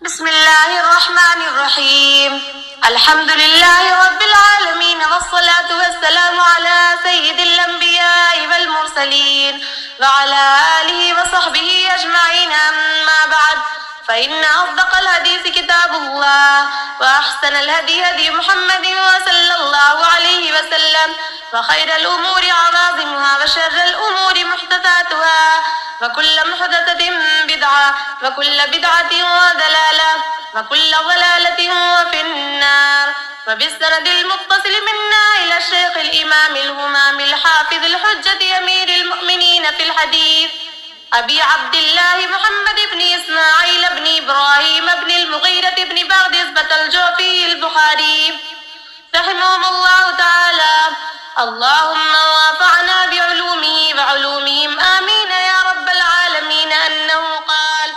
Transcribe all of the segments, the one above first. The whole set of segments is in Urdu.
بسم الله الرحمن الرحيم. الحمد لله رب العالمين، والصلاة والسلام على سيد الأنبياء والمرسلين وعلى آله وصحبه أجمعين. أما بعد، فإن أصدق الحديث كتاب الله، وأحسن الهدي هدي محمد صلى الله عليه وسلم، وخير الأمور عظائمها، وشر الأمور محدثاتها، وكل محدثة بدعة، وكل بدعة ضلالة، وكل ضلالة في النار. وبالسند المتصل منا إلى الشيخ الإمام الهمام الحافظ الحجة أمير المؤمنين في الحديث أبي عبد الله محمد بن إسماعيل بن إبراهيم بن المغيرة بن بغداد الجوفي البخاري رحمهم الله تعالى. اللهم وافعنا بعلومه وعلومهم آمين يا رب العالمين. أنه قال: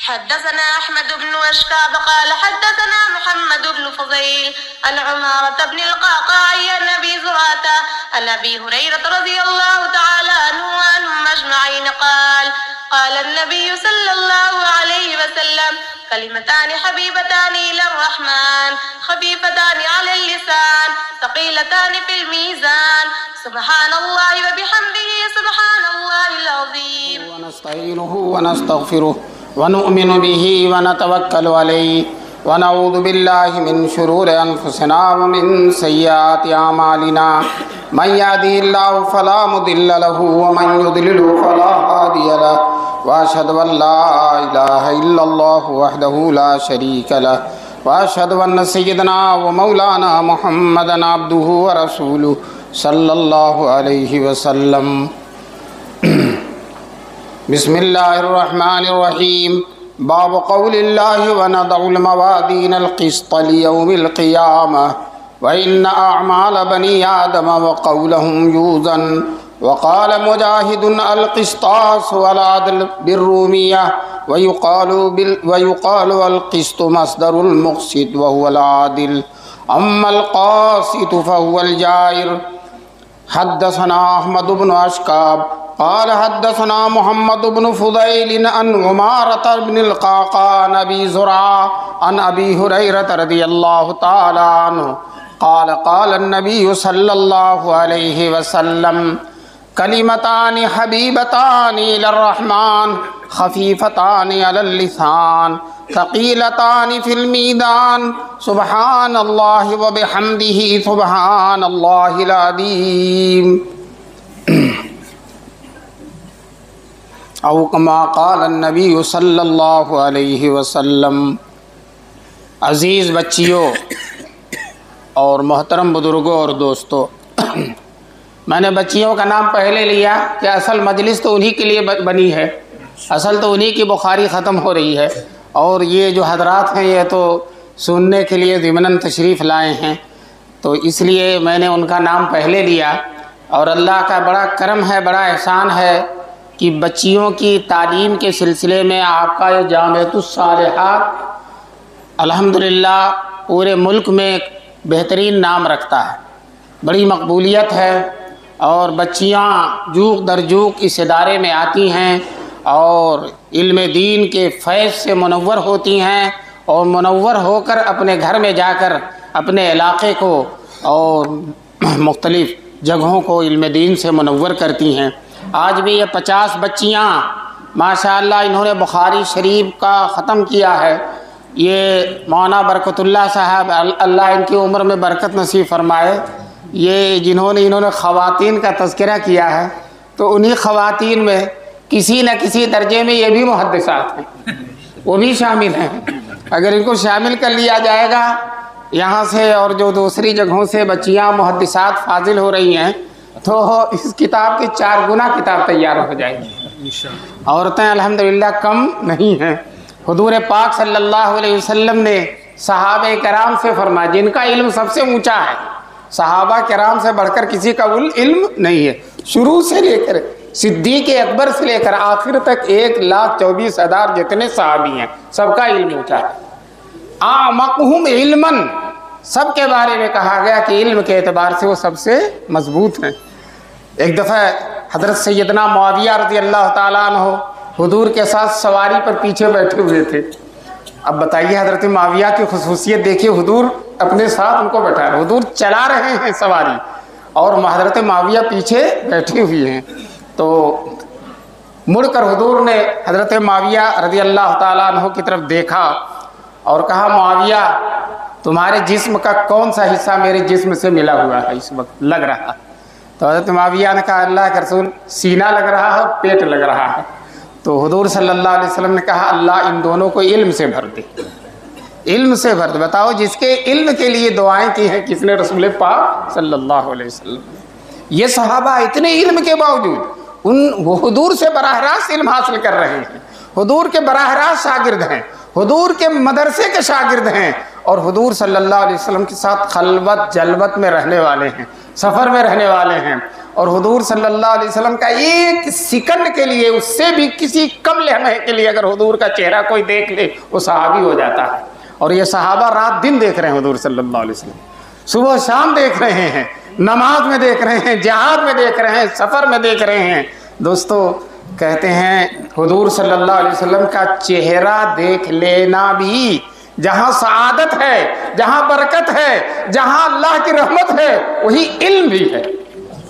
حدثنا أحمد بن أشكاب قال حدثنا محمد بن فضيل عن عمارة بن القعقاع عن أبي زرعة عن أبي هريرة رضي الله تعالى عنه وعنهم أجمعين قال: قال النبي صلى الله عليه وسلم: كلمتان حبيبتان إلى الرحمن، خفيفتان على اللسان، ثقيلتان في الميزان، سبحان الله وبحمده سبحان الله العظيم. ونستعينه ونستغفره ونؤمن به ونتوكل عليه ونعوذ بالله من شرور أنفسنا ومن سيئات أعمالنا. من يهده الله فلا مضل له ومن يضلل فلا هادي له، وأشهد أن لا إله إلا الله وحده لا شريك له، وأشهد أن سيدنا ومولانا محمدا عبده ورسوله صلى الله عليه وسلم. بسم الله الرحمن الرحيم. باب قول الله: ونضع الموازين القسط ليوم القيامة وإن أعمال بني آدم وقولهم يوزن. وقال مجاهد: القسطاس والعدل بالرومية، ويقال القسط مصدر المقسط وهو العادل، أما القاسط فهو الجائر. حدثنا أحمد بن أشكاب قال حدثنا محمد بن فضيل عن عمارة بن القعقاع عن أبي زرعة عن أبي هريرة رضي الله تعالى عنه قال: قال النبي صلى الله عليه وسلم: كلمتان حبيبتان إلى الرحمن، خفيفتان على اللسان، ثقيلتان في الميزان، سبحان الله وبحمده سبحان الله العظيم. او كما قال النبی صلی اللہ علیہ وسلم. عزیز بچیوں اور محترم بزرگوں اور دوستوں، میں نے بچیوں کا نام پہلے لیا کہ اصل مجلس تو انہی کے لیے بنی ہے، اصل تو انہی کی بخاری ختم ہو رہی ہے، اور یہ جو حضرات ہیں یہ تو سننے کے لیے ضمناً تشریف لائے ہیں، تو اس لیے میں نے ان کا نام پہلے لیا. اور اللہ کا بڑا کرم ہے، بڑا احسان ہے کہ بچیوں کی تعلیم کے سلسلے میں آپ کا یہ جامعۃ الصالحات الحمدللہ پورے ملک میں بہترین نام رکھتا ہے، بڑی مقبولیت ہے، اور بچیاں جوق در جوق اس ادارے میں آتی ہیں اور علم دین کے فیض سے منور ہوتی ہیں، اور منور ہو کر اپنے گھر میں جا کر اپنے علاقے کو اور مختلف جگہوں کو علم دین سے منور کرتی ہیں. آج بھی یہ 50 بچیاں ماشاءاللہ انہوں نے بخاری شریف کا ختم کیا ہے. یہ مولانا برکت اللہ صاحب اللہ ان کی عمر میں برکت نصیب فرمائے، یہ انہوں نے خواتین کا تذکرہ کیا ہے، تو انہی خواتین میں کسی نہ کسی درجے میں یہ بھی محدثات ہیں، وہ بھی شامل ہیں. اگر ان کو شامل کر لیا جائے گا یہاں سے اور جو دوسری جگہوں سے بچیاں محدثات فاضل ہو رہی ہیں تو اس کتاب کی 4 گنا کتاب تیار ہو جائے گی. عورتیں الحمدللہ کم نہیں ہیں. حضور پاک صلی اللہ علیہ وسلم نے صحابہ کرام سے فرمایا، جن کا علم سب سے اونچا ہے، صحابہ کرام سے بڑھ کر کسی کا علم نہیں ہے، شروع سے لے کر صدیق اکبر سے لے کر آخر تک 1,24,000 جتنے صحابی ہیں سب کا علم اونچا ہے. اعمقہم علما، سب کے بارے میں کہا گیا کہ علم کے اعتبار سے وہ سب سے مضبوط ہیں. ایک دفعہ حضرت سیدنا معاویہ رضی اللہ تعالیٰ عنہ حضور کے ساتھ سواری پر پیچھے بیٹھے ہوئے تھے، اب بتائیے حضرت معاویہ کی خصوصیت دیکھیے، حضور اپنے ساتھ ان کو بیٹھا رہے، حضور چلا رہے ہیں سواری اور حضرت معاویہ پیچھے بیٹھی ہوئی ہیں. تو مڑ کر حضور نے حضرت معاویہ رضی اللہ تعالیٰ عنہ کی طرف دیکھا اور کہا معاویہ تمہارے جسم کا کون سا حصہ میرے جسم سے ملا ہوا ہے اس وقت لگ رہا؟ تو حضرت معاویہ نے کہا اللہ کے رسول سینہ لگ رہا ہے اور پیٹ لگ رہا ہے. تو حضور صلی اللہ علیہ وسلم نے کہا اللہ ان دونوں کو علم سے بھر دے، علم سے بھر دے. بتاؤ جس کے علم کے لیے دعائیں کی ہیں کس نے؟ رسول پاک صلی اللہ علیہ وسلم. یہ صحابہ اتنے علم کے باوجود وہ حضور سے براہ راست علم حاصل کر رہے ہیں، حضور کے براہ راست شاگرد ہیں، حضور کے مدرسے کے شاگرد ہیں، اور حضور صلی اللہ علیہ وسلم کے ساتھ خلوت جلوت میں رہنے والے ہیں، سفر میں رہنے والے ہیں. اور حضور صلی اللہ علیہ وسلم کا ایک سیکنڈ کے لیے، اس سے بھی کسی کم لمحے کے لیے اگر حضور کا چہرہ کوئی دیکھ لے وہ صحابی ہو جاتا ہے. اور یہ صحابہ رات دن دیکھ رہے ہیں حضور صلی اللہ علیہ وسلم، صبح شام دیکھ رہے ہیں، نماز میں دیکھ رہے ہیں، جہاد میں دیکھ رہے ہیں، سفر میں دیکھ رہے ہیں. دوستو کہتے ہیں حضور صلی اللہ علیہ وسلم کا چہرہ دیکھ لینا بھی جہاں سعادت ہے، جہاں برکت ہے، جہاں اللہ کی رحمت ہے، وہی علم بھی ہے.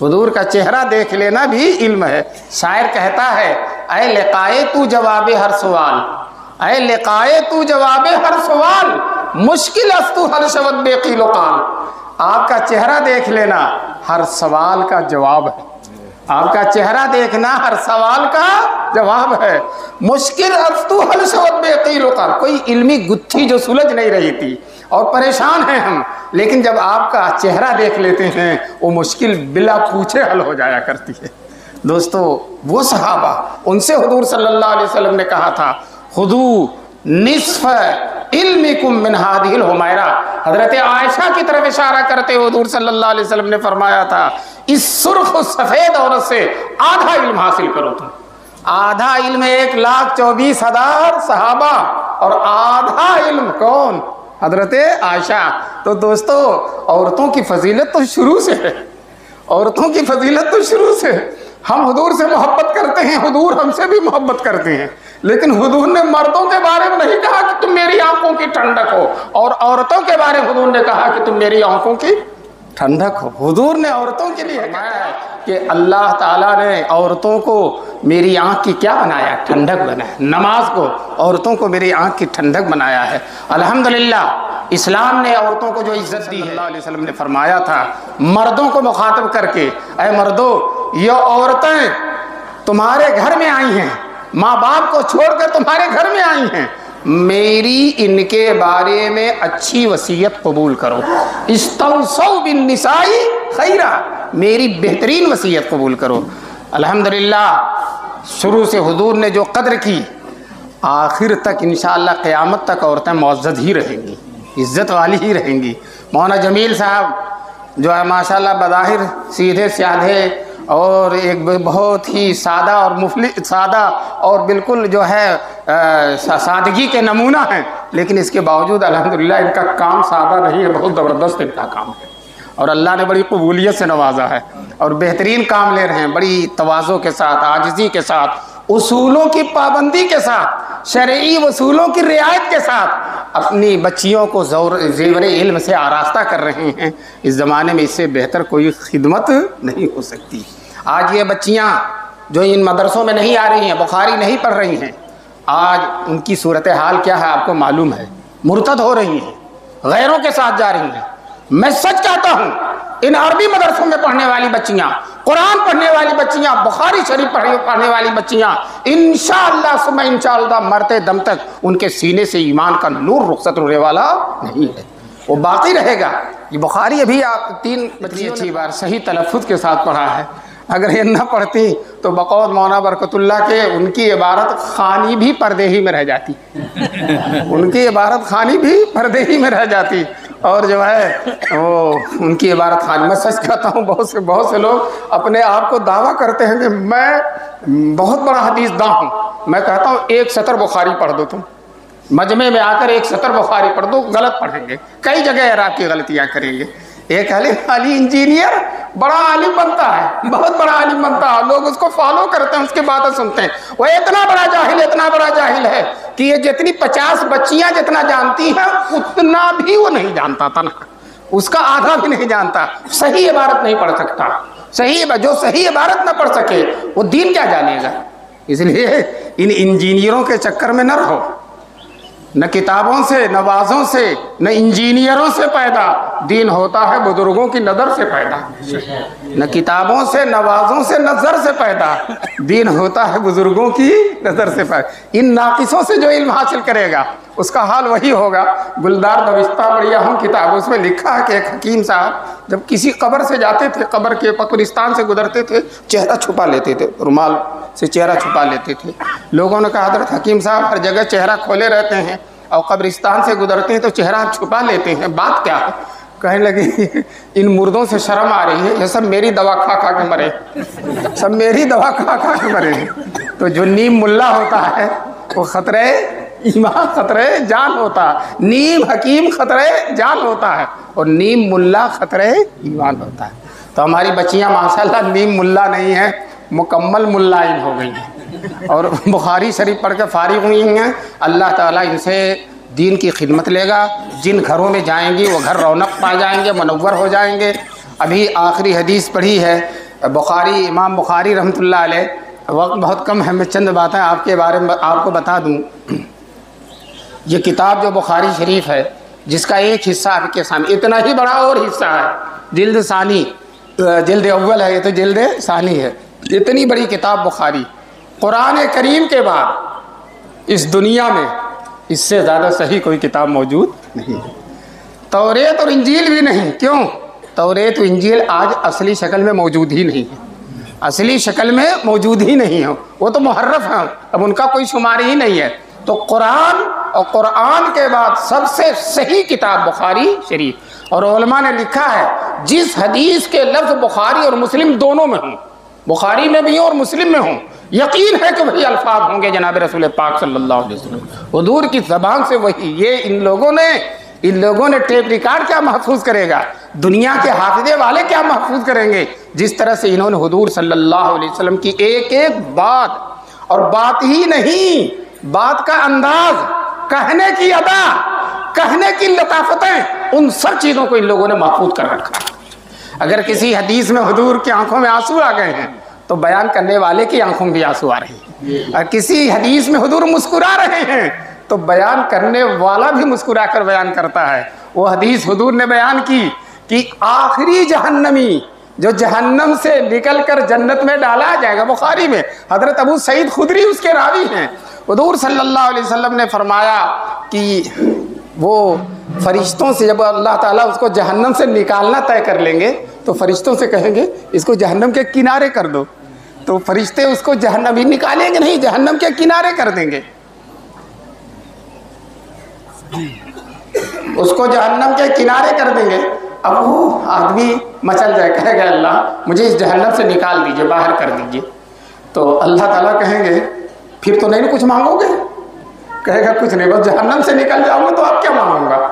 حضور کا چہرہ دیکھ لینا بھی علم ہے. شاعر کہتا ہے اے لقائے تو جواب ہر سوال، اے لقائے تو جواب ہر سوال، مشکل استو ہر شبد بے قیل و قال. آپ کا چہرہ دیکھ لینا ہر سوال کا جواب ہے، آپ کا چہرہ دیکھنا ہر سوال کا جواب ہے. مشکل استو ہر شبد بے قیل و قال. کوئی علمی گتھی جو سلجھ نہیں رہی تھی اور پریشان ہیں ہم، لیکن جب آپ کا چہرہ دیکھ لیتے ہیں وہ مشکل بلا پوچھے حل ہو جایا کرتی ہے. دوستو وہ صحابہ، ان سے حضور صلی اللہ علیہ وسلم نے کہا تھا خذو نصف علمکم من ہذہ الحمیرہ. حضرت عائشہ کی طرف اشارہ کرتے حضور صلی اللہ علیہ وسلم نے فرمایا تھا اس سرخ و سفید عورت سے آدھا علم حاصل کرو تم. آدھا علم 1,24,000 صحابہ اور آدھا علم کون؟ حضرت عائشہ. تو دوستو عورتوں کی فضیلت تو شروع سے ہے، عورتوں کی فضیلت تو شروع سے ہے. ہم حضور سے محبت کرتے ہیں، حضور ہم سے بھی محبت کرتے ہیں، لیکن حضور نے مردوں کے بارے میں نہیں کہا کہ تم میری آنکھوں کی ٹھنڈک ہو، اور عورتوں کے بارے میں حضور نے کہا کہ تم میری آنکھوں کی ٹھنڈک ہو. حضور نے عورتوں کے لیے کہا ہے کہ اللہ تعالیٰ نے عورتوں کو میری آنکھ کی کیا بنایا؟ ٹھنڈک بنایا. نماز کو عورتوں کو میری آنکھ کی ٹھنڈک بنایا ہے. الحمدللہ اسلام نے عورتوں کو جو عزت دی ہے، اللہ علیہ وسلم نے فرمایا تھا مردوں کو مخاطب کر کے اے مردو یہ عورتیں تمہارے گھر میں آئی ہیں، ماں باپ کو چھوڑ کر تمہارے گھر میں آئی ہیں، میری ان کے بارے میں اچھی وصیت قبول کرو. استوصوا بالنساء خیرا، میری بہترین وصیت قبول کرو. الحمدللہ شروع سے حضور نے جو قدر کی، آخر تک انشاءاللہ قیامت تک عورتیں معزز ہی رہیں گی، عزت والی ہی رہیں گی. مولانا جمیل صاحب جو ہے ماشاءاللہ بظاہر سیدھے سادھے اور ایک بہت ہی سادہ اور سادہ اور بالکل جو ہے سادگی کے نمونہ ہیں، لیکن اس کے باوجود الحمدللہ ان کا کام سادہ نہیں ہے، بہت زبردست ان کا کام ہے اور اللہ نے بڑی قبولیت سے نوازا ہے اور بہترین کام لے رہے ہیں، بڑی تواضع کے ساتھ، عاجزی کے ساتھ، اصولوں کی پابندی کے ساتھ، شرعی اصولوں کی رعایت کے ساتھ اپنی بچیوں کو زیور علم سے آراستہ کر رہے ہیں. اس زمانے میں اس سے بہتر کوئی خدمت نہیں ہو سکتی. آج یہ بچیاں جو ان مدرسوں میں نہیں آ رہی ہیں، بخاری نہیں پڑھ رہی ہیں، آج ان کی صورتحال کیا ہے آپ کو معلوم ہے. مرتد ہو رہی ہیں، غیروں کے ساتھ جا رہی ہیں. میں سچ کہتا ہوں ان عربی مدرسوں میں پڑھنے والی بچیاں، قرآن پڑھنے والی بچیاں، بخاری شریف پڑھنے والی بچیاں انشاءاللہ ثم انشاءاللہ مرتے دم تک ان کے سینے سے ایمان کا نور رخصت ہونے والا نہیں ہے، وہ باقی رہے گا. یہ بخاری ابھی آپ 3 اچھی بار صحیح تلفظ کے ساتھ پڑھا ہے. اگر یہ نہ پڑھتی تو بقول مولانا برکت اللہ کے ان کی عبارت خانی بھی پردے ہی میں رہ جاتی، ان کی عبارت خانی بھی پردے ہی میں رہ جاتی. اور جو ہے وہ ان کی عبارت خانی، میں سچ کہتا ہوں بہت سے لوگ اپنے آپ کو دعویٰ کرتے ہیں کہ میں بہت بڑا حدیث داں ہوں. میں کہتا ہوں 1 سطر بخاری پڑھ دو، تم مجمع میں آ کر 1 سطر بخاری پڑھ دو، غلط پڑھیں گے، کئی جگہ اعراب کی غلطیاں کریں گے. ایک علی انجینئر بڑا عالم بنتا ہے، بہت بڑا عالم بنتا ہے، لوگ اس کو فالو کرتے ہیں، اس کی باتیں سنتے ہیں، وہ اتنا بڑا جاہل ہے کہ یہ جتنی 50 بچیاں جتنا جانتی ہیں اتنا بھی وہ نہیں جانتا تھا نا، اس کا آدھا بھی نہیں جانتا، صحیح عبارت نہیں پڑھ سکتا، جو صحیح عبارت نہ پڑھ سکے وہ دین کیا جانے گا؟ اس لیے ان انجینئروں کے چکر میں نہ رہو، نہ کتابوں سے نہ وعظوں سے نہ انجینئروں سے پیدا، دین ہوتا ہے بزرگوں کی نظر سے پیدا، نہ کتابوں سے نہ وعظوں سے نظر سے پیدا، دین ہوتا ہے بزرگوں کی نظر سے پیدا۔ ان ناقصوں سے جو علم حاصل کرے گا اس کا حال وہی ہوگا۔ گلدار نوشتہ بڑھیا ہم کتاب، اس میں لکھا ہے کہ ایک حکیم صاحب جب کسی قبر سے جاتے تھے، قبر کے قبرستان سے گزرتے تھے، چہرہ چھپا لیتے تھے، رومال سے چہرہ چھپا لیتے تھے۔ لوگوں نے کہا حضرت حکیم صاحب ہر جگہ چہرہ کھولے رہتے ہیں اور قبرستان سے گزرتے ہیں تو چہرہ چھپا لیتے ہیں، بات کیا ہے؟ کہنے لگے ان مردوں سے شرم آ رہی ہے، یہ سب میری دوا کھا کھا کے مرے، سب میری دوا کھا کھا کے مرے۔ تو جو نیم ملا ہوتا ہے وہ خطرے ایمان خطرے جان ہوتا ہے، نیم حکیم خطرے جان ہوتا ہے اور نیم ملا خطرے ایمان ہوتا ہے۔ تو ہماری بچیاں ماشاءاللہ نیم ملا نہیں ہیں، مکمل ملائن ہو گئی ہیں اور بخاری شریف پڑھ کے فارغ ہوئی ہیں۔ اللہ تعالیٰ ان سے دین کی خدمت لے گا، جن گھروں میں جائیں گی وہ گھر رونق پا جائیں گے، منور ہو جائیں گے۔ ابھی آخری حدیث پڑھی ہے بخاری، امام بخاری رحمۃ اللہ علیہ، وقت بہت کم ہے، میں چند باتیں آپ کے بارے میں آپ کو بتا دوں۔ یہ کتاب جو بخاری شریف ہے جس کا ایک حصہ آپ کے سامنے، اتنا ہی بڑا اور حصہ ہے، جلد ثانی، جلد اول ہے، یہ تو جلد ثانی ہے، اتنی بڑی کتاب بخاری، قرآن کریم کے بعد اس دنیا میں اس سے زیادہ صحیح کوئی کتاب موجود نہیں ہے۔ توریت اور انجیل بھی نہیں، کیوں؟ توریت و انجیل آج اصلی شکل میں موجود ہی نہیں ہے، اصلی شکل میں موجود ہی نہیں ہے، وہ تو محرف ہیں، اب ان کا کوئی شمار ہی نہیں ہے۔ تو قرآن اور قرآن کے بعد سب سے صحیح کتاب بخاری شریف، اور علماء نے لکھا ہے جس حدیث کے لفظ بخاری اور مسلم دونوں میں ہوں، بخاری میں بھی ہوں اور مسلم میں ہوں، یقین ہے کہ وہی الفاظ ہوں گے جناب رسول پاک صلی اللہ علیہ وسلم، حضور کی زبان سے وہی۔ یہ ان لوگوں نے ٹیپ ریکارڈ کیا محفوظ کرے گا، دنیا کے حافظے والے کیا محفوظ کریں گے، جس طرح سے انہوں نے حضور صلی اللہ علیہ وسلم کی ایک ایک بات، اور بات ہی نہیں، بات کا انداز، کہنے کی ادا، کہنے کی لطافتیں، ان سب چیزوں کو ان لوگوں نے محفوظ کر رکھا۔ اگر کسی حدیث میں حضور کی آنکھوں میں آنسو آ گئے ہیں تو بیان کرنے والے کی آنکھوں میں بھی آنسو آ رہے ہیں، اور کسی حدیث میں حضور مسکرا رہے ہیں تو بیان کرنے والا بھی مسکرا کر بیان کرتا ہے۔ وہ حدیث حضور نے بیان کی کہ آخری جہنمی جو جہنم سے نکل کر جنت میں ڈالا جائے گا، بخاری میں حضرت ابو سعید خدری اس کے راوی ہیں، حضور صلی اللہ علیہ وسلم نے فرمایا کہ وہ فرشتوں سے جب اللہ تعالیٰ اس کو جہنم سے نکالنا طے کر لیں گے تو فرشتوں سے کہیں گے اس کو جہنم کے کنارے کر دو، تو فرشتے اس کو جہنم ہی نکالیں گے نہیں، جہنم کے کنارے کر دیں گے، اس کو جہنم کے کنارے کر دیں گے۔ اب وہ آدمی مچل جائے، کہے گا اللہ مجھے اس جہنم سے نکال دیجئے، باہر کر دیجئے، تو اللہ تعالیٰ کہیں گے پھر تو نہیں کچھ مانگو گے، کہے گا کچھ نہیں، بس جہنم سے نکل جاؤں گا تو اب کیا مانگوں گا۔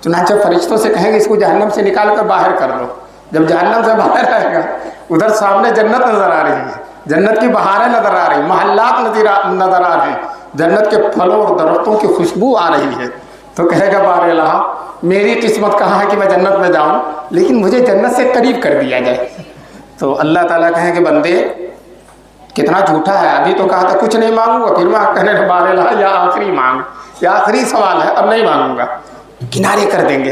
چنانچہ فرشتوں سے کہیں گے اس کو جہنم سے نکال کر باہر کر دو، جب جہنم سے باہر آئے گا ادھر سامنے جنت نظر آ رہی ہے، جنت کی بہاریں نظر آ رہی، محلات نظر آ رہے ہیں، جنت کے پھلوں اور درختوں کی خوشبو آ رہی ہے، تو کہے گا بار الہ میری قسمت کہاں ہے کہ میں جنت میں جاؤں، لیکن مجھے جنت سے قریب کر دیا جائے۔ تو اللہ تعالیٰ کہیں کہ بندے کتنا جھوٹا ہے، ابھی تو کہا تھا کچھ نہیں مانگوں گا، پھر میں کہنے لگا بار الہ یا آخری مانگ، یا آخری سوال ہے اب نہیں مانگوں گا، کنارے کر دیں گے۔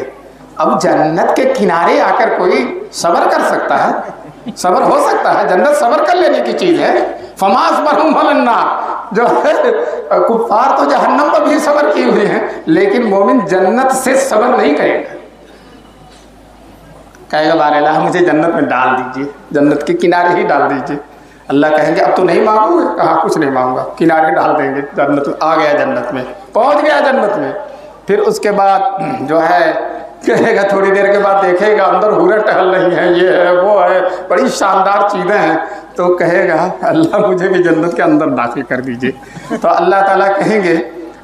اب جنت کے کنارے آ کر کوئی صبر کر سکتا ہے؟ صبر ہو سکتا ہے؟ جنت صبر کر لینے کی چیز ہے۔ فما اصبرهم علی النار، جو کفار تو جہنم پر بھی صبر کیے ہوئے ہیں، لیکن مومن جنت سے صبر نہیں کرے گا، کہے گا بار الہ مجھے جنت میں ڈال دیجیے، جنت کے کنارے ہی ڈال دیجیے۔ اللہ کہیں گے اب تو نہیں مانگو گے، کہا کچھ نہیں مانگوں گا، کنارے ڈال دیں گے، جنت میں آ گیا، جنت میں پہنچ گیا جنت میں۔ پھر اس کے بعد جو ہے کہے گا تھوڑی دیر کے بعد دیکھے گا اندر حوریں ٹہل رہی ہیں، یہ ہے وہ ہے، بڑی شاندار چیزیں ہیں، تو کہے گا اللہ مجھے بھی جنت کے اندر داخل کر دیجئے۔ تو اللہ تعالیٰ کہیں گے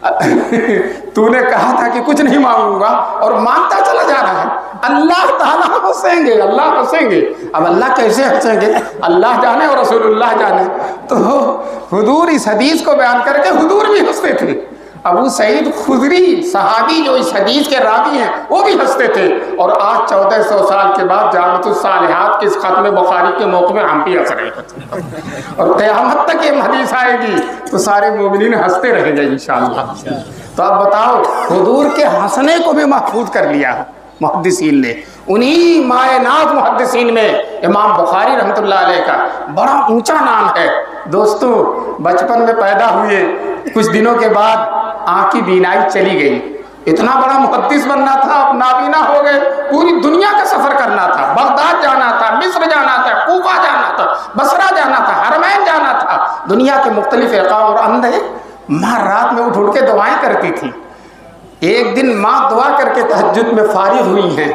تو نے کہا تھا کہ کچھ نہیں مانگوں گا اور مانگتا چلا جا رہا ہے. اللہ تعالیٰ ہنسیں گے, اللہ ہنسیں گے. اب اللہ کیسے ہنسیں گے, اللہ جانے اور رسول اللہ جانے. تو حضور اس حدیث کو بیان کر کے حضور بھی ہنستے تھے. ابو سعید خدری صحابی جو اس حدیث کے راوی ہیں وہ بھی ہنستے تھے. اور آج 1400 سال کے بعد جامع الصالحات کے اس ختم بخاری کے موقع میں ہم بھی ہنس رہے ہیں, اور قیامت تک یہ حدیث آئے گی تو سارے مومنین ہنستے رہیں گے انشاءاللہ. تو اب بتاؤ, حضور کے ہنسنے کو بھی محفوظ کر لیا محدثین نے. انہی مائنات محدثین میں امام بخاری رحمۃ اللہ علیہ کا بڑا اونچا نام ہے. دوستو, بچپن میں پیدا ہوئے, کچھ دنوں کے بعد آنکھ کی بینائی چلی گئی. اتنا بڑا محدث بننا تھا, اب نابینا ہو گئے. پوری دنیا کا سفر کرنا تھا, بغداد جانا تھا, مصر جانا تھا, کوفہ جانا تھا, بصرہ جانا تھا, حرمین جانا تھا, دنیا کے مختلف علاقوں. اور اندھے ماں رات میں اٹھ کے دعائیں کرتی تھی. ایک دن ماں دعا کر کے تہجد میں فارغ ہوئی ہیں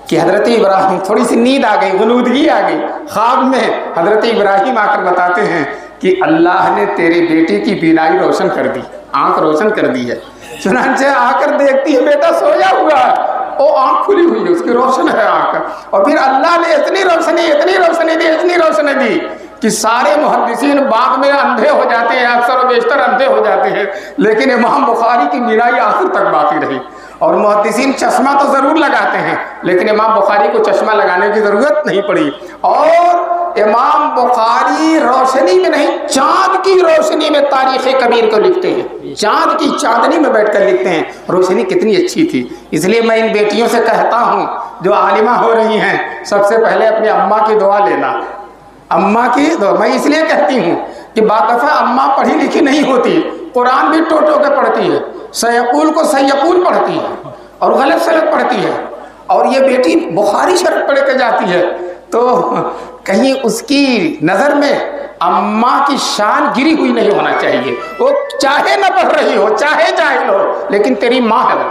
کہ حضرت ابراہیم, تھوڑی سی نیند آ گئی, غنودگی آ گئی. خواب میں حضرت ابراہیم آ کر بتاتے ہیں کہ اللہ نے تیرے بیٹے کی بینائی روشن کر دی, آنکھ روشن کر دی ہے. چنانچہ آ کر دیکھتی ہے بیٹا سویا ہوا ہے, وہ آنکھ کھلی ہوئی ہے, اس کی روشن ہے آنکھ. اور پھر اللہ نے اتنی روشنی دی کہ سارے محدثین بعد میں اندھے ہو جاتے ہیں, اکثر و بیشتر اندھے ہو جاتے ہیں, لیکن امام بخاری کی بینائی آخر تک باقی رہی. اور محدثین چشمہ تو ضرور لگاتے ہیں, لیکن امام بخاری کو چشمہ لگانے کی ضرورت نہیں پڑی. اور امام بخاری روشنی میں نہیں, چاند کی روشنی میں تاریخ کبیر کو لکھتے ہیں. چاند کی چاندنی میں بیٹھ کر لکھتے ہیں. روشنی کتنی اچھی تھی. اس لیے میں ان بیٹیوں سے کہتا ہوں جو عالمہ ہو رہی ہیں, سب سے پہلے اپنی اماں کی دعا لینا. اماں کی دعا میں اس لیے کہتی ہوں کہ بعض دفعہ اماں پڑھی لکھی نہیں ہوتی, قرآن بھی ٹوٹو کے پڑھتی ہے, سیقول کو سیقول پڑھتی ہے اور غلط سلط پڑھتی ہے. اور یہ بیٹی بخاری شریف پڑھ کے جاتی ہے تو کہیں اس کی نظر میں اماں کی شان گری ہوئی نہیں ہونا چاہیے. وہ چاہے نہ پڑھ رہی ہو, چاہے جاہل ہو, لیکن تیری ماں ہے,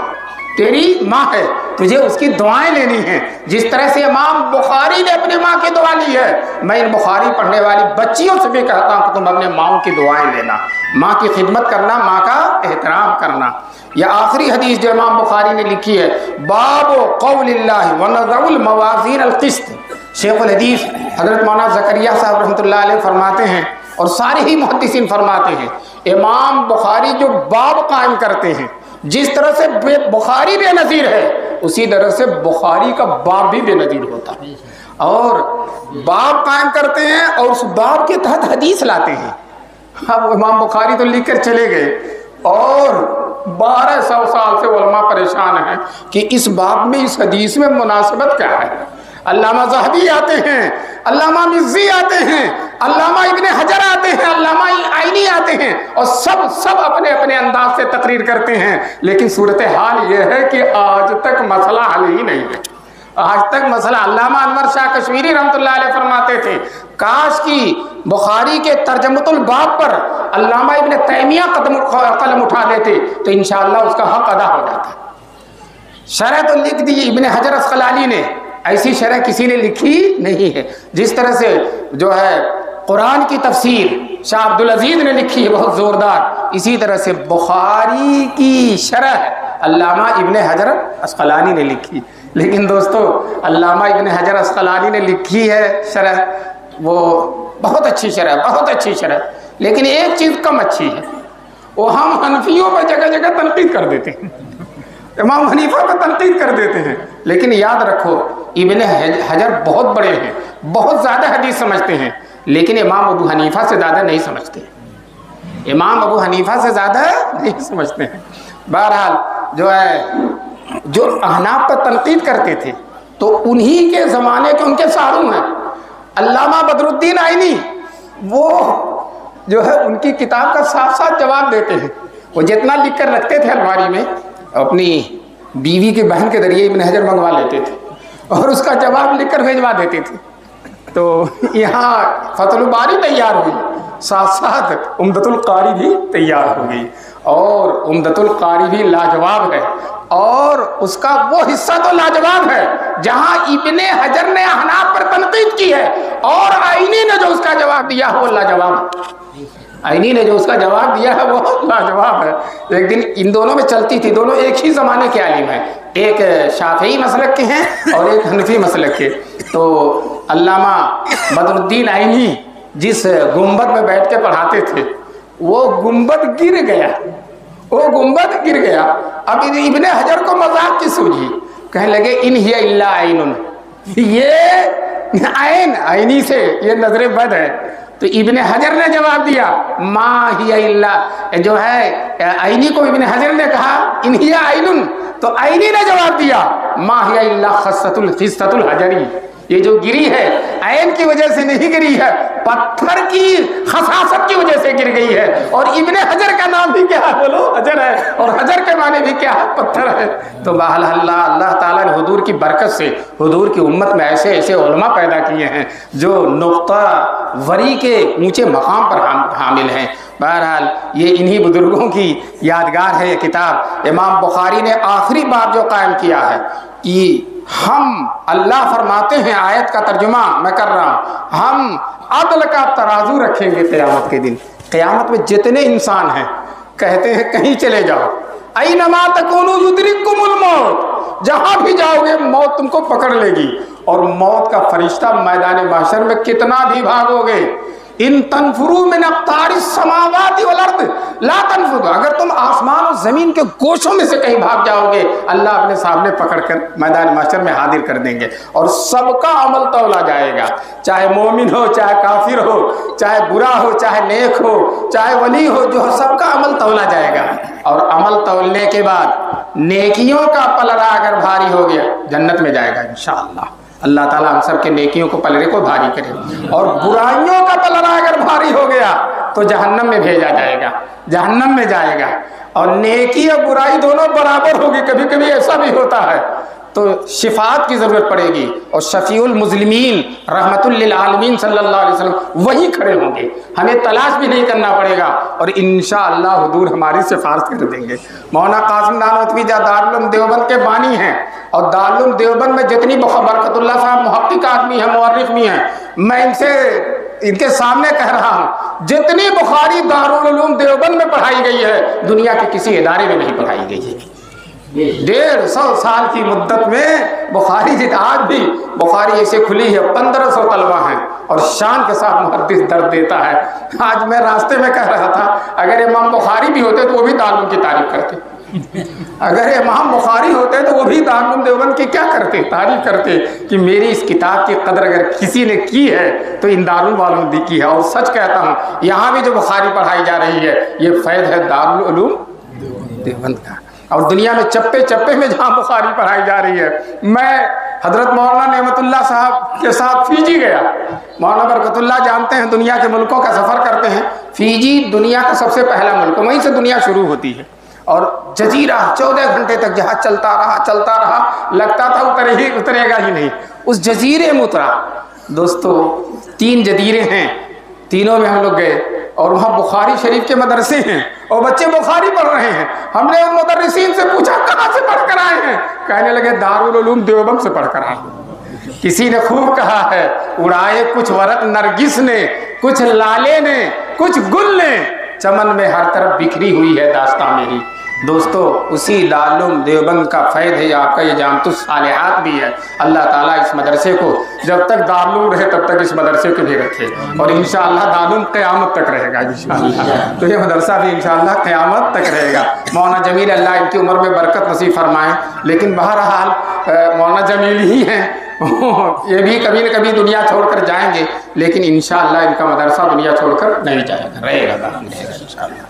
تیری ماں ہے, تجھے اس کی دعائیں لینی ہیں. جس طرح سے امام بخاری نے اپنی ماں کی دعا لی ہے, میں ان بخاری پڑھنے والی بچیوں سے بھی کہتا ہوں کہ تم اپنے ماؤں کی دعائیں لینا, ماں کی خدمت کرنا, ماں کا احترام کرنا. یہ آخری حدیث جو امام بخاری نے لکھی ہے, باب قول اللہ ونضع الموازین القسط. شیخ الحدیث حضرت مولانا زکریا صاحب رحمۃ اللہ علیہ فرماتے ہیں, اور سارے ہی محدثین فرماتے ہیں, امام بخاری جو باب قائم کرتے ہیں, جس طرح سے بخاری بے نظیر ہے, اسی طرح سے بخاری کا باب بھی بے نظیر ہوتا ہے. اور باب قائم کرتے ہیں اور اس باب کے تحت حدیث لاتے ہیں. اب امام بخاری تو لکھ کر چلے گئے, اور 1200 سال سے علماء پریشان ہیں کہ اس باب میں, اس حدیث میں مناسبت کیا ہے. علامہ ذہبی آتے ہیں, علامہ مزی آتے ہیں, علامہ ابن حجر آتے ہیں, علامہ عینی آتے ہیں, اور سب اپنے اپنے انداز سے تقریر کرتے ہیں. لیکن صورتحال یہ ہے کہ آج تک مسئلہ حل ہی نہیں ہے. آج تک مسئلہ, علامہ انور شاہ کشمیری رحمۃ اللہ علیہ فرماتے تھے, کاش کی بخاری کے ترجمۃ الباب پر علامہ ابن تیمیہ قلم اٹھا لیتے تو انشاءاللہ اس کا حق ادا ہو جاتا. شرح تو لکھ دی ابن حجر اسقلانی نے, ایسی شرح کسی نے لکھی نہیں ہے. جس طرح سے جو ہے قرآن کی تفسیر شاہ عبدالعزیز نے لکھی ہے بہت زوردار, اسی طرح سے بخاری کی شرح علامہ ابن حجر اسقلانی نے لکھی. لیکن دوستو, علامہ ابن حجر اسقلانی نے لکھی ہے شرح, وہ بہت اچھی شرح, بہت اچھی شرح, لیکن ایک چیز کم اچھی ہے, وہ ہم حنفیوں پر جگہ جگہ تنقید کر دیتے ہیں, امام حنیفہ پر تنقید کر دیتے ہیں. لیکن یاد رکھو ابن حجر بہت بڑے ہیں, بہت زیادہ حدیث سمجھتے ہیں, لیکن امام ابو حنیفہ سے زیادہ نہیں سمجھتے, امام ابو حنیفہ سے زیادہ نہیں سمجھتے ہیں. بہرحال جو ہے, جو احناف پر تنقید کرتے تھے تو انہی کے زمانے کے ان کے ساروں ہیں. علامہ بدر الدین عینی, وہ جو ہے ان کی کتاب کا صاف صاف جواب دیتے ہیں. وہ جتنا لکھ کر رکھتے تھے الماری میں, اپنی بیوی کے بہن کے ذریعے ابن حجر منگوا لیتے تھے اور اس کا جواب لکھ کر بھیجوا دیتے تھے. تو یہاں فتح الباری تیار ہوئی, ساتھ ساتھ عمدۃ القاری بھی تیار ہو گئی, اور عمدۃ القاری بھی لاجواب ہے, اور اس کا وہ حصہ تو لاجواب ہے جہاں ابن حجر نے احناف پر تنقید کی ہے, اور عینی نے جو اس کا جواب دیا وہ لاجواب. عینی نے جو اس کا جواب دیا ہے وہ لاجواب ہے. ایک دن ان دونوں میں چلتی تھی, دونوں ایک ہی زمانے کے عالم ہیں, ایک شافعی مسلک کے ہیں اور ایک حنفی مسلک کے. تو علامہ بدر الدین عینی جس گنبد میں بیٹھ کے پڑھاتے تھے وہ گنبد گر گیا, وہ گنبد گر گیا. اب ابن حجر کو مذاق کی سوجھی, کہنے لگے ان ہی الا عین, یہ عین عینی سے یہ نظر بد ہے. تو ابن حجر نے جواب دیا ما ہی الا, جو ہے عینی کو ابن حجر نے کہا ان ہی عین, تو عینی نے جواب دیا ما ہی الا خصۃ الحجری, یہ جو گری ہے عین کی وجہ سے نہیں گری ہے, پتھر کی خصاصت کی وجہ سے گر گئی ہے. اور ابن حجر کا نام بھی کیا ہے, بولو حجر ہے, اور حجر کے معنی بھی کیا ہے, پتھر ہے. تو بہرحال اللہ تعالیٰ نے حضور کی برکت سے حضور کی امت میں ایسے ایسے علماء پیدا کیے ہیں جو نقطہ وری کے اونچے مقام پر حامل ہیں. بہرحال یہ انہی بزرگوں کی یادگار ہے یہ کتاب. امام بخاری نے آخری باب جو قائم کیا ہے کہ ہم, اللہ فرماتے ہیں, آیت کا ترجمہ میں کر رہا ہوں, ہم عدل کا ترازو رکھیں گے قیامت کے دن. قیامت میں جتنے انسان ہیں کہتے ہیں کہیں چلے جاؤ, اینما تکونوا یدرککم الموت, جہاں بھی جاؤ گے موت تم کو پکڑ لے گی. اور موت کا فرشتہ میدان محشر میں کتنا بھی بھاگو گے, ان تنفروا من اقطار السماوات والارض لا تنفروا, اگر تم آسمان اور زمین کے گوشوں میں سے کہیں بھاگ جاؤ گے اللہ اپنے سامنے پکڑ کر میدان محشر میں حاضر کر دیں گے, اور سب کا عمل تولا جائے گا, چاہے مومن ہو, چاہے کافر ہو, چاہے برا ہو, چاہے نیک ہو, چاہے ولی ہو, جو سب کا عمل تولا جائے گا. اور عمل تولنے کے بعد نیکیوں کا پلڑا اگر بھاری ہو گیا جنت میں جائے گا انشاءاللہ. اللہ تعالیٰ ہم سب کے نیکیوں کو پلڑے کو بھاری کرے, اور برائیوں کا پلڑا اگر بھاری ہو گیا تو جہنم میں بھیجا جائے گا, جہنم میں جائے گا. اور نیکی اور برائی دونوں برابر ہوگی, کبھی کبھی ایسا بھی ہوتا ہے تو شفاعت کی ضرورت پڑے گی, اور شفیع المذنبین رحمت للعالمین صلی اللہ علیہ وسلم وہی کھڑے ہوں گے, ہمیں تلاش بھی نہیں کرنا پڑے گا, اور انشاءاللہ حضور ہماری سفارش کر دیں گے. مولانا قاسم نانوتوی دارالعلوم دیوبند کے بانی ہیں, اور دارالعلوم دیوبند میں جتنی برکت اللہ صاحب محقق آدمی ہیں, مورخ بھی ہیں, میں ان کے سامنے کہہ رہا ہوں, جتنی بخاری دارالعلوم دیوبند میں پڑھائی گئی ہے دنیا کے کسی ادارے میں نہیں پڑھائی گئی ہے. 150 سال کی مدت میں بخاری, آج بھی بخاری ایسے کھلی ہے, 1500 طلبہ ہیں, اور شان کے ساتھ محدث درد دیتا ہے. آج میں راستے میں کہہ رہا تھا اگر امام بخاری بھی ہوتے تو وہ بھی دارالعلوم کی تعریف کرتے, اگر امام بخاری ہوتے تو وہ بھی دارالعلوم دیوبند کی کیا کرتے, تعریف کرتے کہ میری اس کتاب کی قدر اگر کسی نے کی ہے تو ان دارالعلوم والوں نے کی ہے. اور سچ کہتا ہوں یہاں بھی جو بخاری پڑھائی جا رہی ہے یہ فیض ہے دارالعلوم دیوبند کا. اور دنیا میں چپے چپے میں جہاں بخاری پڑھائی جا رہی ہے, میں حضرت مولانا نعمت اللہ صاحب کے ساتھ فیجی گیا. مولانا برکت اللہ جانتے ہیں دنیا کے ملکوں کا سفر کرتے ہیں, فیجی دنیا کا سب سے پہلا ملک, وہیں سے دنیا شروع ہوتی ہے. اور جزیرہ 14 گھنٹے تک جہاز چلتا رہا, لگتا تھا اترے گا ہی نہیں. اس جزیرے میں اترا. دوستو 3 جزیرے ہیں, تینوں میں ہم لوگ گئے, اور وہاں بخاری شریف کے مدرسے ہیں اور بچے بخاری پڑھ رہے ہیں. ہم نے ان مدرسین سے پوچھا کہاں سے پڑھ کر آئے ہیں, کہنے لگے دارالعلوم دیوبند سے پڑھ کر آئے. کسی نے خوب کہا ہے اڑائے کچھ ورق نرگس نے, کچھ لالے نے, کچھ گل نے, چمن میں ہر طرف بکھری ہوئی ہے داستان میری. دوستو اسی دارالعلوم دیوبند کا فیض ہے, آپ کا یہ جامع الصالحات بھی ہے. اللہ تعالیٰ اس مدرسے کو جب تک دارالعلوم رہے تب تک اس مدرسے کو بھی رکھے, اور انشاءاللہ دارالعلوم قیامت تک رہے گا انشاءاللہ. تو یہ مدرسہ بھی انشاءاللہ قیامت تک رہے گا. مولانا جمیل اللہ ان کی عمر میں برکت نصیب فرمائیں. لیکن بہرحال مولانا جمیل ہی ہیں, یہ بھی کبھی نہ کبھی دنیا چھوڑ کر جائیں گے, لیکن انشاءاللہ ان کا مدرسہ دنیا چھوڑ کر نہیں جائے گا, رہے گا انشاءاللہ.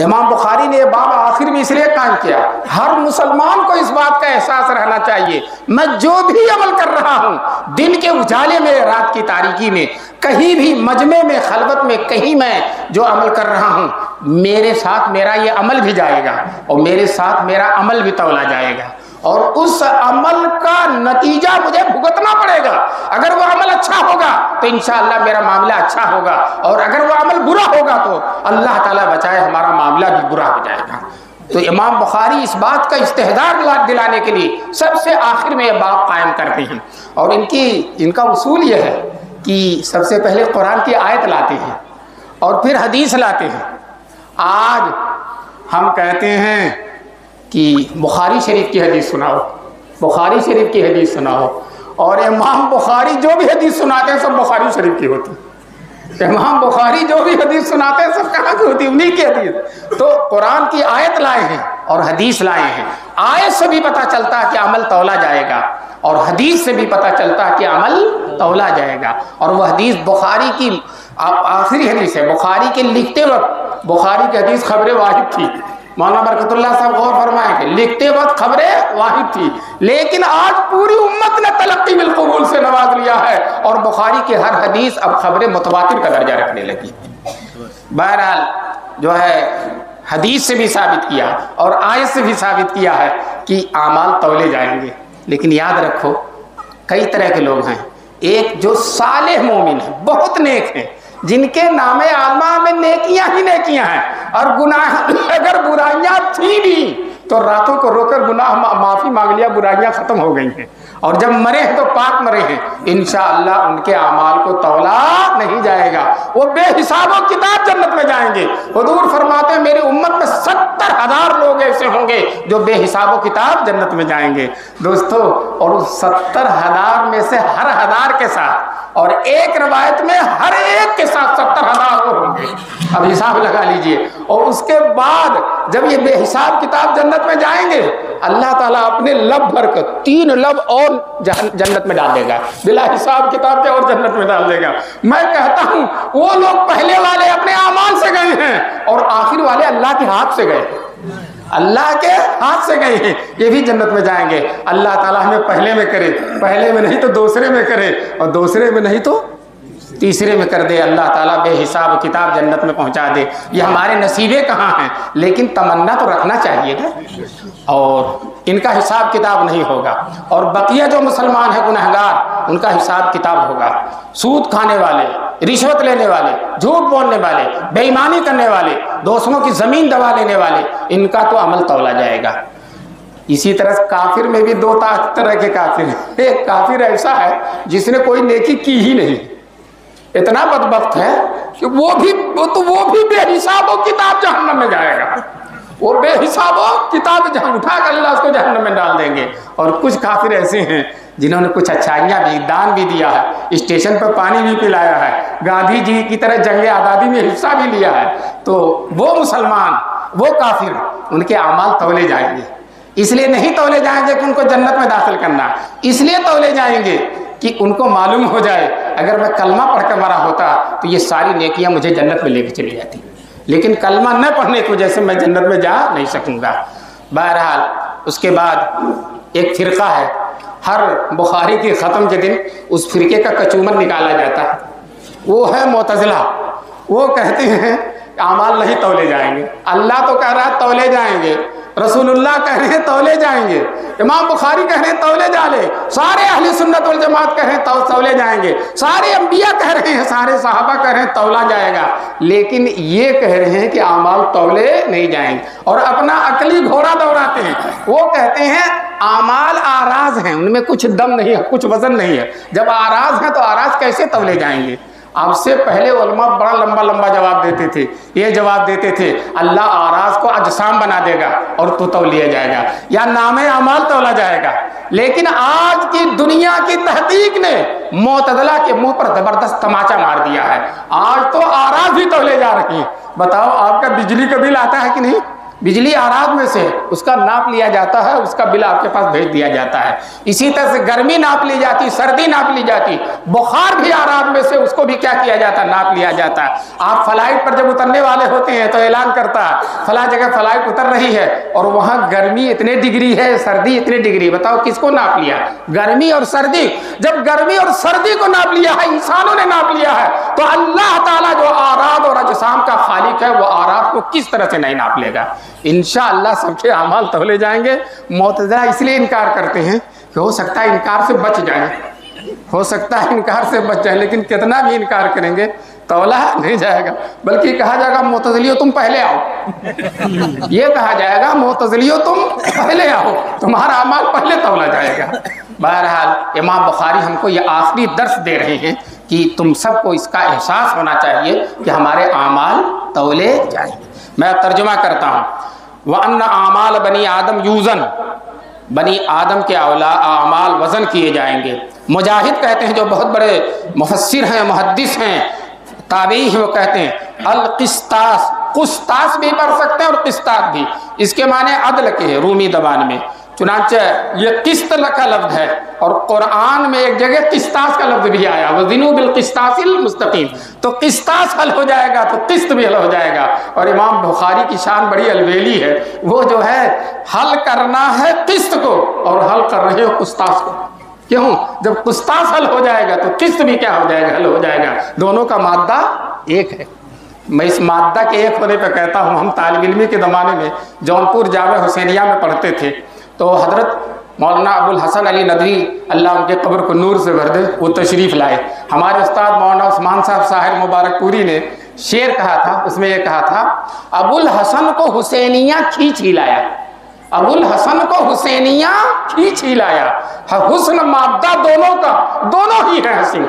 امام بخاری نے یہ باب آخر میں اس لیے قائم کیا, ہر مسلمان کو اس بات کا احساس رہنا چاہیے میں جو بھی عمل کر رہا ہوں دن کے اجالے میں, رات کی تاریکی میں, کہیں بھی مجمع میں, خلوت میں, کہیں میں جو عمل کر رہا ہوں میرے ساتھ میرا یہ عمل بھی جائے گا, اور میرے ساتھ میرا عمل بھی تولا جائے گا, اور اس عمل کا نتیجہ مجھے بھگتنا پڑے گا. اگر وہ عمل اچھا ہوگا تو انشاءاللہ میرا معاملہ اچھا ہوگا, اور اگر وہ عمل برا ہوگا تو اللہ تعالیٰ بچائے ہمارا معاملہ بھی برا ہو جائے گا. تو امام بخاری اس بات کا استحضار دلانے کے لیے سب سے آخر میں یہ باب قائم کرتے ہیں, اور ان کا اصول یہ ہے کہ سب سے پہلے قرآن کی آیت لاتے ہیں, اور پھر حدیث لاتے ہیں۔ آج ہم کہتے ہیں کہ بخاری شریف کی حدیث سناؤ، بخاری شریف کی حدیث سناؤ، اور امام بخاری جو بھی حدیث سناتے ہیں سب بخاری شریف کی ہوتی ہے۔ امام بخاری جو بھی حدیث سناتے ہیں سب کہاں کی ہوتی ہے؟ انہی کی حدیث۔ تو قرآن کی آیت لائے ہیں اور حدیث لائے ہیں۔ آیت سے بھی پتہ چلتا ہے کہ عمل تولا جائے گا، اور حدیث سے بھی پتہ چلتا ہے کہ عمل تولا جائے گا۔ اور وہ حدیث بخاری کی آخری حدیث ہے۔ بخاری کے لکھتے وقت بخاری کی حدیث خبر واحد تھی۔ مولانا برکت اللہ صاحب غور فرمائیں کہ لکھتے وقت خبر واحد تھی، لیکن آج پوری امت نے تلقی بالقبول سے نواز لیا ہے، اور بخاری کی ہر حدیث اب خبر متواتر کا درجہ رکھنے لگی۔ بہرحال جو ہے حدیث سے بھی ثابت کیا اور آیت سے بھی ثابت کیا ہے کہ اعمال تولے جائیں گے۔ لیکن یاد رکھو کئی طرح کے لوگ ہیں۔ ایک جو صالح مومن ہیں، بہت نیک ہیں، جن کے نام اعمال میں نیکیاں ہی نیکیاں ہیں، اور گناہ اگر برائیاں تھیں بھی تو راتوں کو رو کر گناہ معافی مانگ لیا، برائیاں ختم ہو گئی ہیں، اور جب مرے ہیں تو پاک مرے ہیں۔ انشاءاللہ ان کے اعمال کو تولا نہیں جائے گا، وہ بے حساب و کتاب جنت میں جائیں گے۔ حضور فرماتے ہیں میری امت میں 70,000 لوگ ایسے ہوں گے جو بے حساب و کتاب جنت میں جائیں گے دوستو۔ اور اس 70,000 میں سے ہر 1000 کے ساتھ، اور ایک روایت میں ہر ایک کے ساتھ 70,000 اور ہوں گے۔ اب حساب لگا لیجئے۔ اور اس کے بعد جب یہ بے حساب کتاب جنت میں جائیں گے، اللہ تعالیٰ اپنے لب بھر کر 3 لب اور جنت میں ڈال دے گا، بلا حساب کتاب کے اور جنت میں ڈال دے گا۔ میں کہتا ہوں وہ لوگ پہلے والے اپنے اعمال سے گئے ہیں، اور آخر والے اللہ کے ہاتھ سے گئے ہیں، اللہ کے ہاتھ سے گئے ہیں، یہ بھی جنت میں جائیں گے۔ اللہ تعالیٰ ہمیں پہلے میں کرے، پہلے میں نہیں تو دوسرے میں کرے، اور دوسرے میں نہیں تو تیسرے میں کر دے۔ اللہ تعالیٰ بے حساب و کتاب جنت میں پہنچا دے۔ یہ ہمارے نصیبے کہاں ہیں، لیکن تمنا تو رکھنا چاہیے نا۔ اور ان کا حساب کتاب نہیں ہوگا، اور بقیہ جو مسلمان ہیں گنہگار، ان کا حساب کتاب ہوگا۔ سود کھانے والے، رشوت لینے والے، جھوٹ بولنے والے، بے ایمانی کرنے والے، دوسروں کی زمین دبا لینے والے، ان کا تو عمل تولا جائے گا۔ اسی طرح کافر میں بھی 2 طرح کے کافر ہیں۔ ایک کافر ایسا ہے جس نے کوئی نیکی کی ہی نہیں، اتنا بدبخت ہے کہ وہ بھی بے حساب و کتاب جہنم میں جائے گا، وہ بے حساب و کتاب جہاں اٹھا کر اللہ اس کو جہنم میں ڈال دیں گے۔ اور کچھ کافر ایسے ہیں جنہوں نے کچھ اچھائیاں بھی، دان بھی دیا ہے، اسٹیشن پر پانی بھی پلایا ہے، گاندھی جی کی طرح جنگ آزادی میں حصہ بھی لیا ہے، تو وہ مسلمان، وہ کافر، ان کے اعمال تولے جائیں گے۔ اس لیے نہیں تولے جائیں گے کہ ان کو جنت میں داخل کرنا، اس لیے تولے جائیں گے کہ ان کو معلوم ہو جائے اگر میں کلمہ پڑھ کر مرا ہوتا تو یہ ساری نیکیاں مجھے جنت میں لے کے چلی جاتی، لیکن کلمہ نہ پڑھنے کی وجہ سے میں جنت میں جا نہیں سکوں گا۔ بہرحال اس کے بعد ایک فرقہ ہے، ہر بخاری کے ختم کے دن اس فرقے کا کچومن نکالا جاتا ہے، وہ ہے معتزلہ۔ وہ کہتے ہیں اعمال نہیں تولے جائیں گے، اللہ تو کہہ رہا ہے تولے جائیں گے، رسول اللہ کہہ رہے ہیں تولے جائیں گے، امام بخاری کہہ رہے ہیں تولے جالے، سارے اہل سنت والجماعت کہہ رہے ہیں تولے جائیں گے، سارے انبیاء کہہ رہے ہیں، سارے صحابہ کہہ رہے ہیں تولا جائے گا، لیکن یہ کہہ رہے ہیں کہ اعمال تولے نہیں جائیں گے، اور اپنا عقلی گھوڑا دوڑاتے ہیں۔ وہ کہتے ہیں اعمال آراز ہیں، ان میں کچھ دم نہیں ہے، کچھ وزن نہیں ہے، جب آراز ہیں تو آراز کیسے تولے جائیں گے؟ آپ سے پہلے علماء بڑا لمبا جواب دیتے تھے، یہ جواب دیتے تھے اللہ آراز کو اجسام بنا دے گا اور تو تولیا جائے گا، یا نام اعمال تولا جائے گا۔ لیکن آج کی دنیا کی تحقیق نے معتزلہ کے منہ پر زبردست تماچا مار دیا ہے، آج تو آراز بھی تولے جا رہی ہیں۔ بتاؤ آپ کا بجلی کا بل آتا ہے کہ نہیں؟ بجلی آراز میں سے اس کا ناپ لیا جاتا ہے، اس کا بل آپ کے پاس بھیج دیا جاتا ہے۔ اسی طرح سے گرمی ناپ لی جاتی، سردی ناپ لی جاتی، بخار بھی آراز میں سے اس کو بھی کیا کیا جاتا ہے، ناپ لیا جاتا ہے۔ آپ فلائٹ پر جب اترنے والے ہوتے ہیں تو اعلان کرتا ہے فلاں جگہ فلائٹ اتر رہی ہے، اور وہاں گرمی اتنے ڈگری ہے، سردی اتنے ڈگری۔ بتاؤ کس کو ناپ لیا؟ گرمی اور سردی۔ جب گرمی اور سردی کو ناپ لیا ہے، انسانوں نے ناپ لیا ہے، تو اللہ تعالیٰ جو آراز اور اجسام کا خالق ہے وہ آراز کو کس طرح سے نہیں ناپ لے گا؟ انشاءاللہ سب کے اعمال تولے جائیں گے۔ معتزلہ اس لیے انکار کرتے ہیں کہ ہو سکتا ہے انکار سے بچ جائیں، ہو سکتا ہے انکار سے بچ جائیں، لیکن کتنا بھی انکار کریں گے تولا نہیں جائے گا، بلکہ کہا جائے گا معتزلیوں تم پہلے آؤ، یہ کہا جائے گا معتزلیوں تم پہلے آؤ، تمہارا اعمال پہلے تولا جائے گا۔ بہرحال امام بخاری ہم کو یہ آخری درس دے رہے ہیں کہ تم سب کو اس کا احساس ہونا چاہیے کہ ہمارے اعمال تولے جائیں گے۔ میں ترجمہ کرتا ہوں، وَأَنَّ أَعْمَالَ بنی آدم یوزن، بنی آدم کے اعمال وزن کیے جائیں گے۔ مجاہد کہتے ہیں جو بہت بڑے مفسر ہیں، محدث ہیں، تابعی ہیں، وہ کہتے ہیں القسطاس، قسطاس بھی پڑھ سکتے ہیں اور قسطاس بھی، اس کے معنی عدل کے ہیں رومی زبان میں۔ چنانچہ یہ قسط کا لفظ ہے، اور قرآن میں ایک جگہ قسطاس کا لفظ بھی آیا، وزنوا بالقسطاس المستقیم، تو قسطاس حل ہو جائے گا تو قسط بھی حل ہو جائے گا۔ اور امام بخاری کی شان بڑی الویلی ہے، وہ جو ہے حل کرنا ہے قسط کو اور حل کر رہے ہو قسطاس کو۔ کیوں؟ جب قسطاس حل ہو جائے گا تو قسط بھی کیا ہو جائے گا؟ حل ہو جائے گا۔ دونوں کا مادہ ایک ہے۔ میں اس مادہ کے ایک ہونے پہ کہتا ہوں، ہم طالب علمی کے زمانے میں جونپور جامعہ حسینیہ میں پڑھتے تھے، تو حضرت مولانا ابو الحسن علی ندوی اللہ ان کے قبر کو نور سے بھر دے، وہ تشریف لائے۔ ہمارے استاد مولانا عثمان صاحب ساحر مبارک پوری نے شعر کہا تھا، اس میں یہ کہا تھا، ابو الحسن کو حسینیہ کھینچ ہی لایا، ابو الحسن کو حسینیہ کھینچ ہی لایا، حسن مادہ دونوں کا، دونوں ہی ہیں حسین،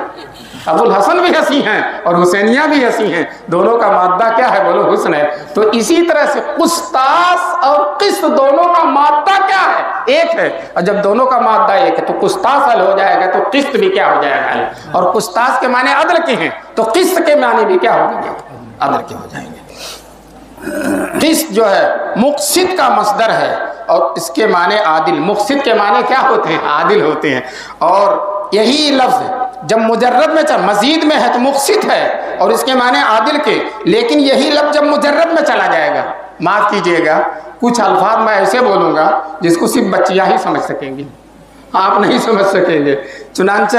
ابو الحسن بھی ہنسی ہیں اور حسینیہ بھی ہنسی ہیں، دونوں کا مادہ کیا ہے؟ بولو حسن ہے۔ تو اسی طرح سے قسطاس اور قسط دونوں کا مادہ کیا ہے؟ ایک ہے، اور جب دونوں کا مادہ ایک ہے تو قسطاس حل ہو جائے گا تو قسط بھی کیا ہو جائے گا؟ اور قسطاس کے معنی عدل کے ہیں تو قسط کے معنی بھی کیا ہو جائیں گے؟ عدل کے ہو جائیں گے۔ قسط جو ہے مقسط کا مصدر ہے اور اس کے معنی عادل، مقسط کے معنی کیا ہوتے ہیں؟ عادل ہوتے ہیں۔ اور یہی لفظ جب مجرد میں مزید میں ہے تو مقسط ہے اور اس کے معنی عادل کے، لیکن یہی لفظ جب مجرد میں چلا جائے گا، معاف کیجئے گا کچھ الفاظ میں ایسے بولوں گا جس کو صرف بچیاں ہی سمجھ سکیں گی، آپ نہیں سمجھ سکیں گے۔ چنانچہ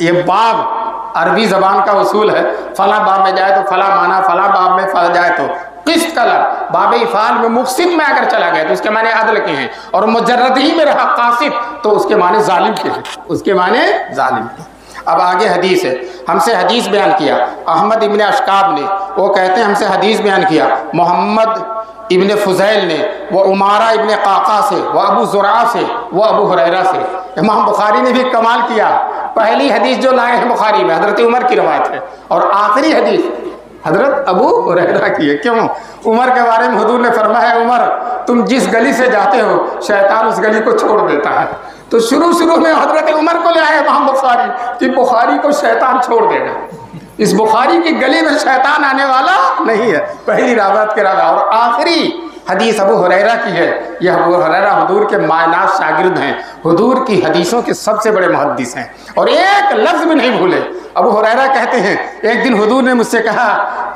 یہ باب عربی زبان کا اصول ہے، فلاں باب میں جائے تو فلاں معنی، فلاں باب میں فلاں جائے تو قسط کا لفظ باب افعال میں مقسط میں اگر چلا گیا تو اس کے معنی عدل کے ہیں، اور مجرد ہی میں رہا قاسط تو اس کے معنی ظالم کے ہیں، اس کے معنی ظالم کے۔ اب آگے حدیث ہے، ہم سے حدیث بیان کیا احمد ابن اشکاب نے، وہ کہتے ہیں ہم سے حدیث بیان کیا محمد ابن فضیل نے، وہ عمارہ ابن قعقاع سے، وہ ابو زرعہ سے، وہ ابو ہریرہ سے۔ امام بخاری نے بھی کمال کیا، پہلی حدیث جو لائے ہیں بخاری میں حضرت عمر کی روایت ہے، اور آخری حدیث حضرت ابو ہریرہ کی ہے۔ کیوں؟ عمر کے بارے میں حضور نے فرمایا، عمر تم جس گلی سے جاتے ہو شیطان اس گلی کو چھوڑ دیتا ہے۔ تو شروع میں حضرت عمر کو لے آئے امام بخاری کہ بخاری کو شیطان چھوڑ دے گا، اس بخاری کی گلی میں شیطان آنے والا نہیں ہے، پہلی روایت کے راوی۔ اور آخری حدیث ابو ہریرہ کی ہے، یہ ابو ہریرہ حضور کے مائنات شاگرد ہیں، حضور کی حدیثوں کے سب سے بڑے محدث ہیں، اور ایک لفظ بھی نہیں بھولے۔ ابو ہریرہ کہتے ہیں ایک دن حضور نے مجھ سے کہا،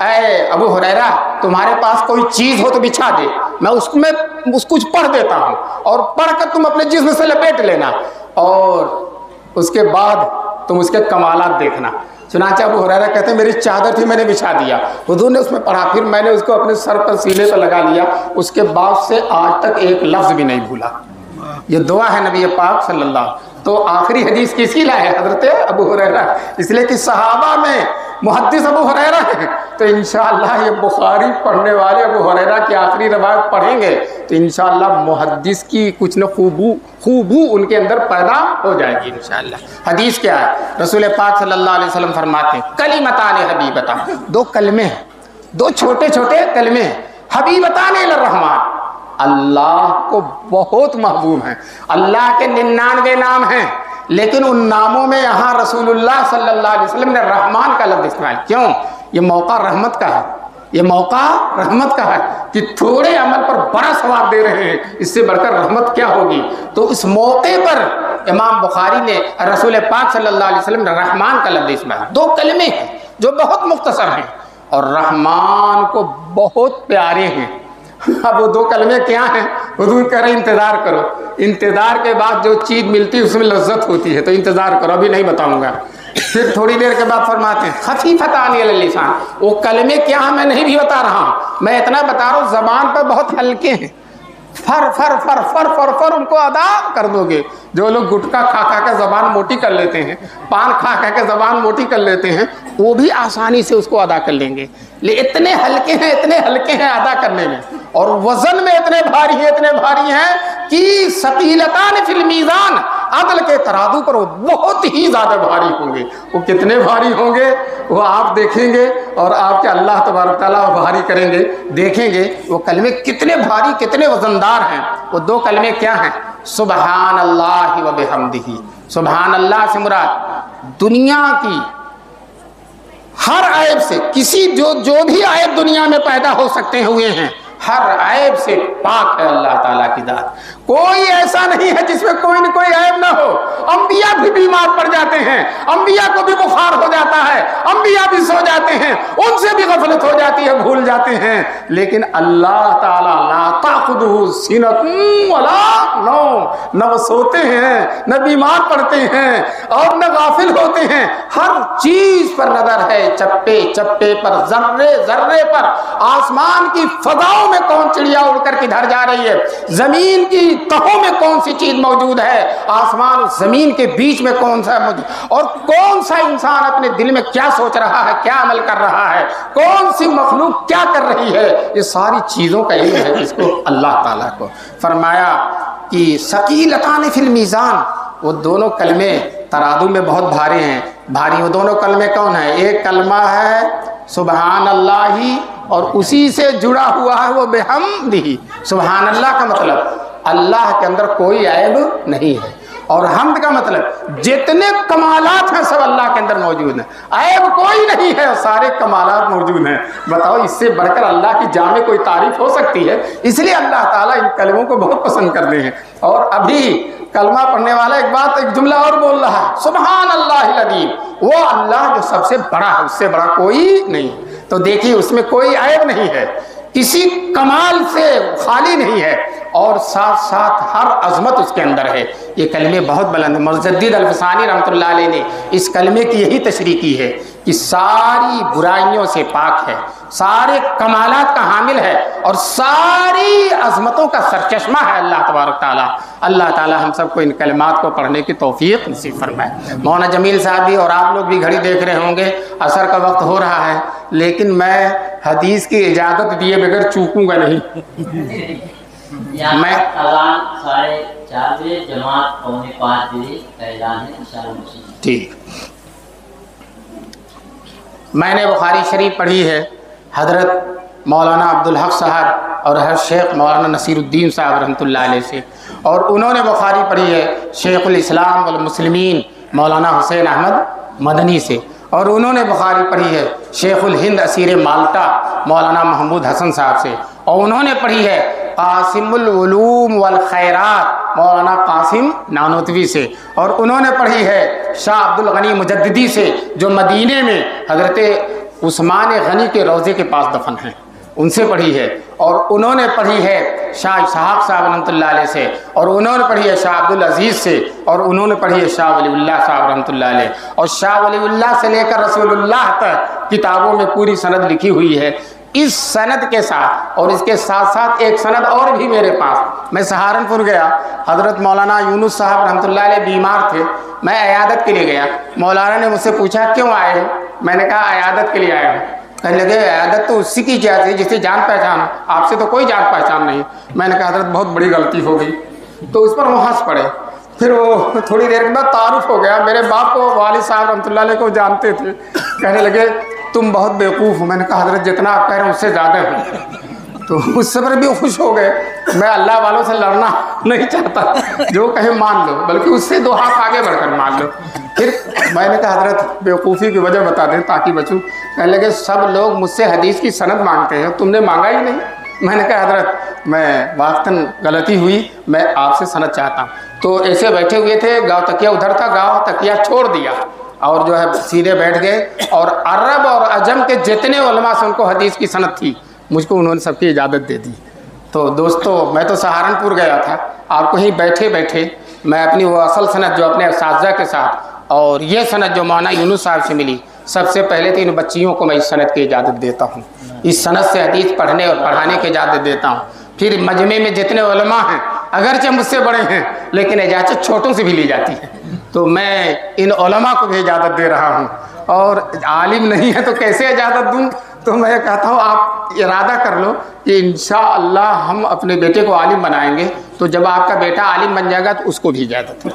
اے ابو ہریرہ تمہارے پاس کوئی چیز ہو تو بچھا دے، میں اس کچھ پڑھ دیتا ہوں اور پڑھ کر تم اپنے جسم سے لپیٹ لینا اور اس کے بعد تم اس کے کمالات دیکھنا۔ چنانچہ ابو ہریرہ کہتے ہیں میری چادر تھی، میں نے بچھا دیا، حضور نے اس میں پڑھا، پھر میں نے اس کو اپنے سر پر سینے پر لگا لیا، اس کے بعد سے آج تک ایک لفظ بھی نہیں بھولا۔ یہ دعا ہے نبی پاک صلی اللہ علیہ وسلم۔ تو آخری حدیث کس کی لائے؟ حضرت ابو ہریرہ، اس لیے کہ صحابہ میں محدث ابو ہریرہ ہیں، تو انشاءاللہ یہ بخاری پڑھنے والے ابو ہریرہ کی آخری روایت پڑھیں گے تو انشاءاللہ محدث کی کچھ نہ خوبو ان کے اندر پیدا ہو جائے گی انشاءاللہ۔ حدیث کیا ہے؟ رسول پاک صلی اللہ علیہ وسلم فرماتے ہیں کلمتان حبیبتان، دو کلمے ہیں، دو چھوٹے چھوٹے کلمے ہیں، حبیبتان الرحمن، اللہ کو بہت محبوب ہیں۔ اللہ کے 99 نام ہیں، لیکن ان ناموں میں یہاں رسول اللہ صلی اللہ علیہ وسلم نے رحمان کا لفظ استعمال۔ کیوں؟ یہ موقع رحمت کا ہے، یہ موقع رحمت کا ہے کہ تھوڑے عمل پر بڑا ثواب دے رہے ہیں، اس سے بڑھ کر رحمت کیا ہوگی؟ تو اس موقع پر امام بخاری نے رسول پاک صلی اللہ علیہ وسلم نے رحمان کا لفظ استعمال۔ دو کلمے ہیں جو بہت مختصر ہیں اور رحمان کو بہت پیارے ہیں۔ اب وہ دو کلمے کیا ہیں؟ حضور کہہ رہے انتظار کرو، انتظار کے بعد جو چیز ملتی ہے اس میں لذت ہوتی ہے، تو انتظار کرو، ابھی نہیں بتاؤں گا۔ پھر تھوڑی دیر کے بعد فرماتے ہیں خفیفتان علی اللسان، وہ کلمے کیا ہیں میں نہیں بھی بتا رہا ہوں، میں اتنا بتا رہا ہوں زبان پر بہت ہلکے ہیں، فر فر فر فر فر فر ان کو ادا کر دو گے۔ جو لوگ گٹکا کھا کھا کے زبان موٹی کر لیتے ہیں، پان کھا کھا کے زبان موٹی کر لیتے ہیں، وہ بھی آسانی سے اس کو ادا کر لیں گے۔ اتنے ہلکے ہیں، اتنے ہلکے ہیں ادا کرنے میں، اور وزن میں اتنے بھاری ہیں کہ ثقیلتان فی المیزان، عدل کے ترازو پر وہ بہت ہی زیادہ بھاری ہوں گے۔ وہ کتنے بھاری ہوں گے وہ آپ دیکھیں گے، اور آپ کے اللہ تبارک تعالیٰ بھاری کریں گے، دیکھیں گے وہ کلمے کتنے بھاری کتنے وزندار ہیں۔ وہ دو کلمے کیا ہیں؟ سبحان اللہ و بحمدہ۔ سبحان اللہ سے مراد دنیا کی ہر عیب سے، کسی جو بھی عیب دنیا میں پیدا ہو سکتے ہیں ہوئے ہیں، ہر عیب سے پاک ہے اللہ تعالیٰ کی ذات۔ کوئی ایسا نہیں ہے جس میں کوئی نہ کوئی عیب نہ ہو۔ انبیاء بھی بیمار پڑ جاتے ہیں، انبیاء کو بھی بخار ہو جاتا ہے، انبیاء بھی سو جاتے ہیں، ان سے بھی غفلت ہو جاتی ہے، بھول جاتے ہیں، لیکن اللہ تعالیٰ لا تأخذہ سنۃ ولا نوم، نہ وہ سوتے ہیں نہ بیمار پڑتے ہیں اور نہ غافل ہوتے ہیں، ہر چیز پر نظر ہے، چپے چپے پر، ذرے ذرے پر، آسمان کی فضاؤں میں کون چڑیا اڑ کر کدھر جا رہی ہے، زمین کی تہوں میں کون سی چیز موجود ہے، آسمان اور زمین کے بیچ میں کون سا موجود، اور کون سا انسان اپنے دل میں کیا سوچ رہا ہے، کیا عمل کر رہا ہے، کون سی مخلوق کیا کر رہی ہے، یہ ساری چیزوں کا علم ہے اس کو اللہ تعالیٰ کو۔ فرمایا کہ ثقیلتان فی المیزان، وہ دونوں کلمے ترازو میں بہت بھاری ہیں۔ بھاری وہ دونوں کلمے کون ہیں؟ ایک کلمہ ہے سبحان اللہ، اور اسی سے جڑا ہوا ہے وہ بحمدہ۔ سبحان اللہ کا مطلب اللہ کے اندر کوئی عیب نہیں ہے، اور حمد کا مطلب جتنے کمالات ہیں سب اللہ کے اندر موجود ہیں، عیب کوئی نہیں ہے، سارے کمالات موجود ہیں۔ بتاؤ اس سے بڑھ کر اللہ کی جامع کوئی تعریف ہو سکتی ہے؟ اس لیے اللہ تعالیٰ ان کلموں کو بہت پسند کرتے ہیں۔ اور ابھی کلمہ پڑھنے والا ایک جملہ اور بول رہا ہے، سبحان اللہ العظیم، وہ اللہ جو سب سے بڑا ہے، اس سے بڑا کوئی نہیں۔ تو دیکھیے اس میں کوئی عیب نہیں ہے، کسی کمال سے خالی نہیں ہے، اور ساتھ ساتھ ہر عظمت اس کے اندر ہے۔ یہ کلمے بہت بلند ہیں۔ مجدد الفسانی رحمۃ اللہ علیہ نے اس کلمے کی یہی تشریح کی ہے کہ ساری برائیوں سے پاک ہے، سارے کمالات کا حامل ہے، اور ساری عظمتوں کا سرچشمہ ہے اللہ تبارک تعالیٰ۔ اللہ تعالیٰ ہم سب کو ان کلمات کو پڑھنے کی توفیق نصیب فرمائے۔ مولانا جمیل صاحب بھی اور آپ لوگ بھی گھڑی دیکھ رہے ہوں گے، عصر کا وقت ہو رہا ہے، لیکن میں حدیث کی اجازت دیے بغیر چوکوں گا نہیں۔ میں اذان 4:30 بجے، جماعت 4:45 بجے کا اعلان ہے انشاءاللہ۔ ٹھیک، میں نے بخاری شریف پڑھی ہے، حضرت مولانا عبدالحق صاحب اور حضرت شیخ مولانا نصیر الدین صاحب رحمۃ اللہ علیہ سے، اور انہوں نے بخاری پڑھی ہے شیخ الاسلام والمسلمین مولانا حسین احمد مدنی سے، اور انہوں نے بخاری پڑھی ہے شیخ الہند اسیر مالٹا مولانا محمود حسن صاحب سے، اور انہوں نے پڑھی ہے قاسم العلوم والخیرات مولانا قاسم نانوتوی سے، اور انہوں نے پڑھی ہے شاہ عبد الغنی مجددی سے جو مدینے میں حضرت عثمان غنی کے روضے کے پاس دفن ہیں، ان سے پڑھی ہے، اور انہوں نے پڑھی ہے شاہ اسحاق صاحب رحمۃ اللہ علیہ سے، اور انہوں نے پڑھی ہے شاہ عبد العزیز سے، اور انہوں نے پڑھی ہے شاہ ولی اللہ صاحب رحمۃ اللہ علیہ، اور شاہ ولی اللہ سے لے کر رسول اللہ تک کتابوں میں پوری سند لکھی ہوئی ہے۔ اس سند کے ساتھ اور اس کے ساتھ ساتھ ایک سند اور بھی میرے پاس، میں سہارنپور گیا، حضرت مولانا یونس صاحب رحمۃ اللہ علیہ بیمار تھے، میں عیادت کے لیے گیا، مولانا نے مجھ سے پوچھا کیوں آئے ہو؟ میں نے کہا عیادت کے لیے آیا ہوں۔ کہنے لگے عیادت تو اسی کی جاتی ہے جسے جان پہچان ہو، آپ سے تو کوئی جان پہچان نہیں۔ میں نے کہا حضرت بہت بڑی غلطی ہو گئی، تو اس پر وہ ہنس پڑے۔ پھر وہ تھوڑی دیر کے بعد تعارف ہو گیا، میرے باپ کو والد صاحب رحمۃ اللہ علیہ کو جانتے تھے، کہنے لگے تم بہت بیوقوف ہو۔ میں نے کہا حضرت جتنا آپ کہہ رہے ہیں اس سے زیادہ ہوں، تو اس سے پر بھی خوش ہو گئے۔ میں اللہ والوں سے لڑنا نہیں چاہتا، جو کہیں مان لو، بلکہ اس سے 2 ہاتھ آگے بڑھ کر مان لو۔ پھر میں نے کہا حضرت بیوقوفی کی وجہ بتا دیں تاکہ بچوں۔ کہنے لگے سب لوگ مجھ سے حدیث کی سند مانگتے ہیں، تم نے مانگا ہی نہیں۔ میں نے کہا حضرت میں واقعاً غلطی ہوئی، میں آپ سے سند چاہتا ہوں۔ تو ایسے بیٹھے ہوئے تھے، گاؤں تکیہ ادھر تھا، گاؤں تکیہ چھوڑ دیا اور جو ہے سیدھے بیٹھ گئے، اور عرب اور عجم کے جتنے علماء سے ان کو حدیث کی سند تھی، مجھ کو انہوں نے سب کی اجازت دے دی۔ تو دوستو میں تو سہارنپور گیا تھا، آپ کو ہی بیٹھے بیٹھے میں اپنی وہ اصل سند جو اپنے اساتذہ کے ساتھ، اور یہ سند جو مولانا یونس صاحب سے ملی، سب سے پہلے تو ان بچیوں کو میں اس سند کی اجازت دیتا ہوں، اس سند سے حدیث پڑھنے اور پڑھانے کی اجازت دیتا ہوں۔ پھر مجمع میں جتنے علماء ہیں، اگرچہ مجھ سے بڑے ہیں لیکن اجازت چھوٹوں سے بھی لی جاتی ہے، تو میں ان علماء کو بھی اجازت دے رہا ہوں، اور عالم نہیں ہے تو کیسے اجازت دوں؟ تو میں کہتا ہوں آپ ارادہ کر لو کہ انشاءاللہ ہم اپنے بیٹے کو عالم بنائیں گے، تو جب آپ کا بیٹا عالم بن جائے گا تو اس کو بھی اجازت ہے۔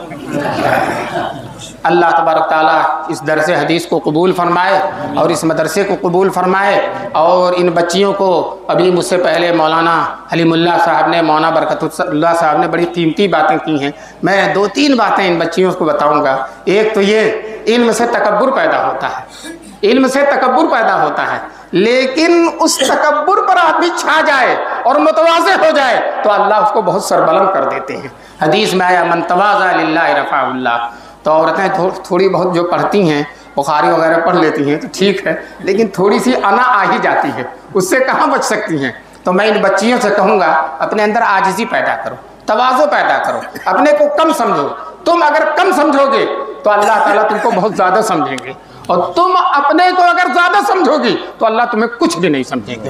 اللہ تبارک تعالیٰ اس درس حدیث کو قبول فرمائے اور اس مدرسے کو قبول فرمائے، اور ان بچیوں کو، ابھی مجھ سے پہلے مولانا حلیم اللہ صاحب نے، مولانا برکت اللہ صاحب نے بڑی قیمتی باتیں کی ہیں، میں 2-3 باتیں ان بچیوں کو بتاؤں گا۔ ایک تو یہ، علم سے تکبر پیدا ہوتا ہے، علم سے تکبر پیدا ہوتا ہے، لیکن اس تکبر پر آدمی چھا جائے اور متواضع ہو جائے تو اللہ اس کو بہت سربلند کر دیتے ہیں۔ حدیث میں آیا من تواضع للہ رفعہ اللہ۔ تو عورتیں تھوڑی بہت جو پڑھتی ہیں، بخاری وغیرہ پڑھ لیتی ہیں تو ٹھیک ہے، لیکن تھوڑی سی انا آ ہی جاتی ہے، اس سے کہاں بچ سکتی ہیں؟ تو میں ان بچیوں سے کہوں گا اپنے اندر عاجزی پیدا کرو، تواضع پیدا کرو، اپنے کو کم سمجھو۔ تم اگر کم سمجھو گے تو اللہ تعالیٰ تم کو بہت زیادہ سمجھیں گے، اور تم اپنے کو اگر زیادہ سمجھو گی تو اللہ تمہیں کچھ بھی نہیں سمجھیں گے۔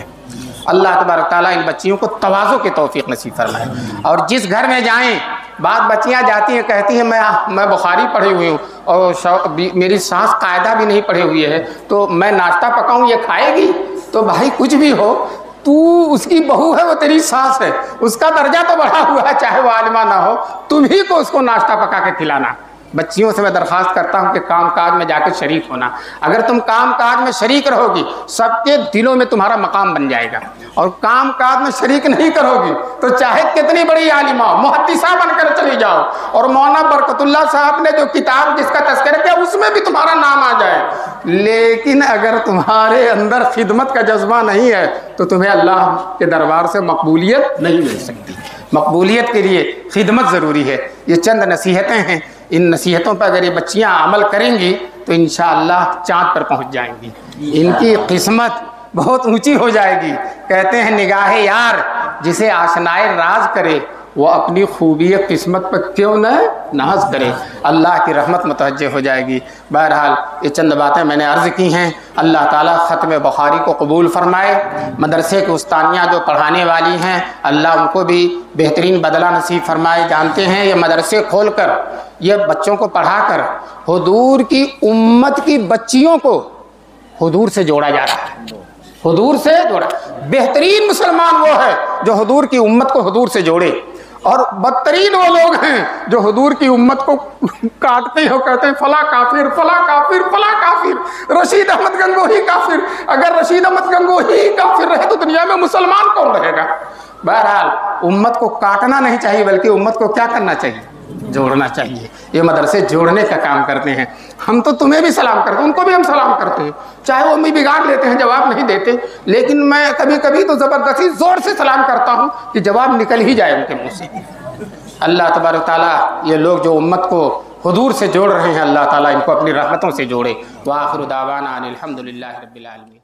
اللہ تبارک تعالیٰ ان بچیوں کو تواضع کی توفیق نصیب فرمائے۔ اور جس گھر میں جائیں، بعض بچیاں جاتی ہیں کہتی ہیں میں بخاری پڑھی ہوئی ہوں اور میری سانس قاعدہ بھی نہیں پڑھی ہوئی ہے، تو میں ناشتہ پکاؤں یہ کھائے گی؟ تو بھائی کچھ بھی ہو، تو اس کی بہو ہے، وہ تیری سانس ہے، اس کا درجہ تو بڑھا ہوا ہے، چاہے وہ عالمہ نہ ہو، تم ہی کو اس کو ناشتہ پکا کے کھلانا۔ بچیوں سے میں درخواست کرتا ہوں کہ کام کاج میں جا کے شریک ہونا۔ اگر تم کام کاج میں شریک رہو گی، سب کے دلوں میں تمہارا مقام بن جائے گا، اور کام کاج میں شریک نہیں کرو گی تو چاہے کتنی بڑی عالمہ محدثہ بن کر چلی جاؤ، اور مولانا برکت اللہ صاحب نے جو کتاب جس کا تذکرہ کیا اس میں بھی تمہارا نام آ جائے، لیکن اگر تمہارے اندر خدمت کا جذبہ نہیں ہے تو تمہیں اللہ کے دربار سے مقبولیت نہیں مل سکتی۔ مقبولیت کے لیے خدمت ضروری ہے۔ یہ چند نصیحتیں ہیں، ان نصیحتوں پر اگر یہ بچیاں عمل کریں گی تو انشاءاللہ چاند پر پہنچ جائیں گی، ان کی قسمت بہت اونچی ہو جائے گی۔ کہتے ہیں نگاہ یار جسے آشنائے راز کرے، وہ اپنی خوبی قسمت پر کیوں نہ ناز کرے، اللہ کی رحمت متوجہ ہو جائے گی۔ بہرحال یہ چند باتیں میں نے عرض کی ہیں۔ اللہ تعالیٰ ختم بخاری کو قبول فرمائے۔ مدرسے کے استانیہ جو پڑھانے والی ہیں، اللہ ان کو بھی بہترین بدلہ نصیب فرمائے۔ جانتے ہیں یہ مدرسے کھول کر، یہ بچوں کو پڑھا کر حضور کی امت کی بچیوں کو حضور سے جوڑا جا رہا ہے، حضور سے جوڑا۔ بہترین مسلمان وہ ہے جو حضور کی امت کو حضور سے جوڑے، اور بدترین وہ لوگ ہیں جو حضور کی امت کو کاٹتے ہیں، کہتے ہیں فلاں کافر، فلاں کافر، فلاں کافر، رشید احمد گنگوہی کافر۔ اگر رشید احمد گنگوہی کافر رہے تو دنیا میں مسلمان کون رہے گا؟ بہرحال امت کو کاٹنا نہیں چاہیے، بلکہ امت کو کیا کرنا چاہیے؟ جوڑنا چاہیے۔ یہ مدرسے جوڑنے کا کام کرتے ہیں۔ ہم تو تمہیں بھی سلام کرتے ہیں، ان کو بھی ہم سلام کرتے ہیں، چاہے وہ ہمیں بگاڑ لیتے ہیں، جواب نہیں دیتے، لیکن میں کبھی کبھی تو زبردستی زور سے سلام کرتا ہوں کہ جواب نکل ہی جائے ان کے منہ سے۔ اللہ تبارک تعالیٰ یہ لوگ جو امت کو حضور سے جوڑ رہے ہیں، اللہ تعالیٰ ان کو اپنی رحمتوں سے جوڑے۔ وآخر دعوانا ان الحمد للہ رب العالمین۔